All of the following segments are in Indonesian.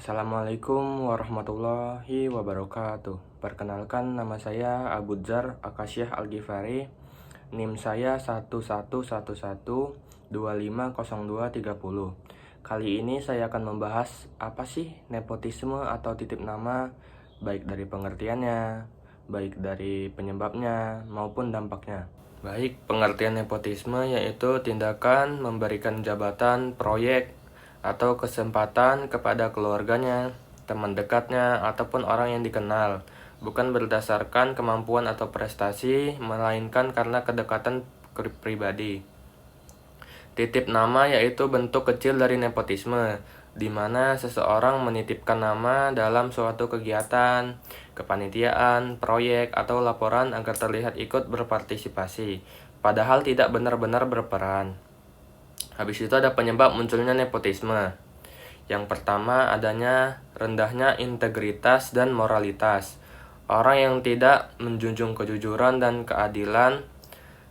Assalamualaikum warahmatullahi wabarakatuh. Perkenalkan, nama saya Abudzar Akasyah Al-Ghifari. NIM saya 1111250230. Kali ini saya akan membahas apa sih nepotisme atau titip nama, baik dari pengertiannya, baik dari penyebabnya maupun dampaknya. Baik, pengertian nepotisme yaitu tindakan memberikan jabatan, proyek, atau kesempatan kepada keluarganya, teman dekatnya, ataupun orang yang dikenal, bukan berdasarkan kemampuan atau prestasi, melainkan karena kedekatan pribadi. Titip nama yaitu bentuk kecil dari nepotisme, di mana seseorang menitipkan nama dalam suatu kegiatan, kepanitiaan, proyek, atau laporan agar terlihat ikut berpartisipasi, padahal tidak benar-benar berperan. Habis itu ada penyebab munculnya nepotisme. Yang pertama adanya rendahnya integritas dan moralitas. Orang yang tidak menjunjung kejujuran dan keadilan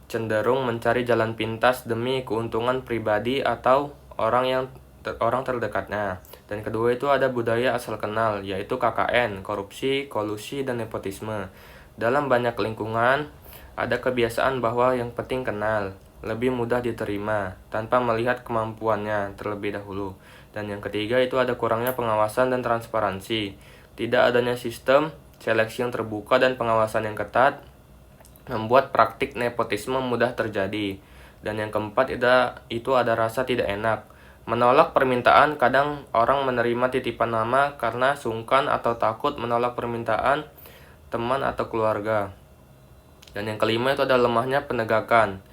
cenderung mencari jalan pintas demi keuntungan pribadi atau orang terdekatnya. Dan kedua itu ada budaya asal kenal, yaitu KKN, korupsi, kolusi, dan nepotisme. Dalam banyak lingkungan ada kebiasaan bahwa yang penting kenal, lebih mudah diterima, tanpa melihat kemampuannya terlebih dahulu. Dan yang ketiga itu ada kurangnya pengawasan dan transparansi. Tidak adanya sistem seleksi yang terbuka dan pengawasan yang ketat membuat praktik nepotisme mudah terjadi. Dan yang keempat itu ada rasa tidak enak. Menolak permintaan, kadang orang menerima titipan nama karena sungkan atau takut menolak permintaan teman atau keluarga. Dan yang kelima itu ada lemahnya penegakan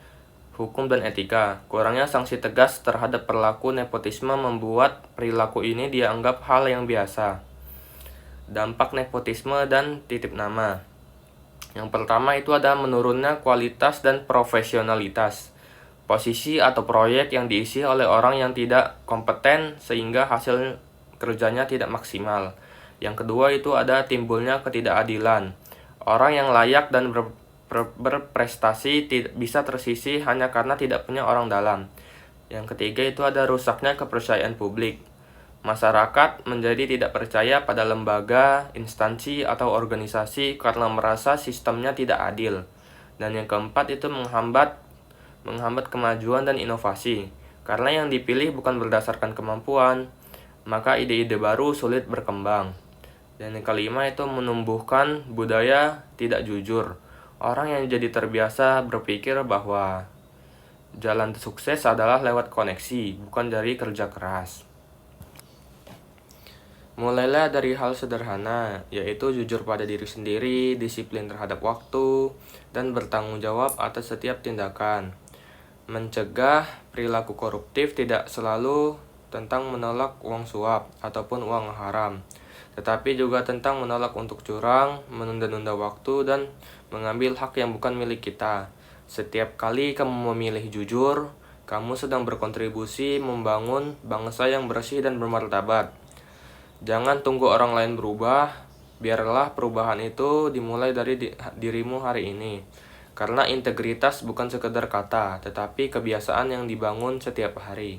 hukum dan etika. Kurangnya sanksi tegas terhadap perilaku nepotisme membuat perilaku ini dianggap hal yang biasa. Dampak nepotisme dan titip nama. Yang pertama itu ada menurunnya kualitas dan profesionalitas. Posisi atau proyek yang diisi oleh orang yang tidak kompeten sehingga hasil kerjanya tidak maksimal. Yang kedua itu ada timbulnya ketidakadilan. Orang yang layak dan berprestasi bisa tersisih hanya karena tidak punya orang dalam. Yang ketiga itu ada rusaknya kepercayaan publik. Masyarakat menjadi tidak percaya pada lembaga, instansi, atau organisasi karena merasa sistemnya tidak adil. Dan yang keempat itu menghambat kemajuan dan inovasi. Karena yang dipilih bukan berdasarkan kemampuan, maka ide-ide baru sulit berkembang. Dan yang kelima itu menumbuhkan budaya tidak jujur. Orang yang jadi terbiasa berpikir bahwa jalan sukses adalah lewat koneksi, bukan dari kerja keras. Mulailah dari hal sederhana, yaitu jujur pada diri sendiri, disiplin terhadap waktu, dan bertanggung jawab atas setiap tindakan. Mencegah perilaku koruptif tidak selalu tentang menolak uang suap ataupun uang haram, tetapi juga tentang menolak untuk curang, menunda-nunda waktu, dan mengambil hak yang bukan milik kita. Setiap kali kamu memilih jujur, kamu sedang berkontribusi membangun bangsa yang bersih dan bermartabat. Jangan tunggu orang lain berubah, biarlah perubahan itu dimulai dari dirimu hari ini. Karena integritas bukan sekedar kata, tetapi kebiasaan yang dibangun setiap hari.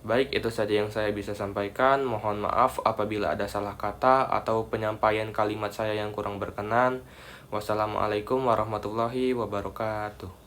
Baik, itu saja yang saya bisa sampaikan. Mohon maaf apabila ada salah kata atau penyampaian kalimat saya yang kurang berkenan. Wassalamualaikum warahmatullahi wabarakatuh.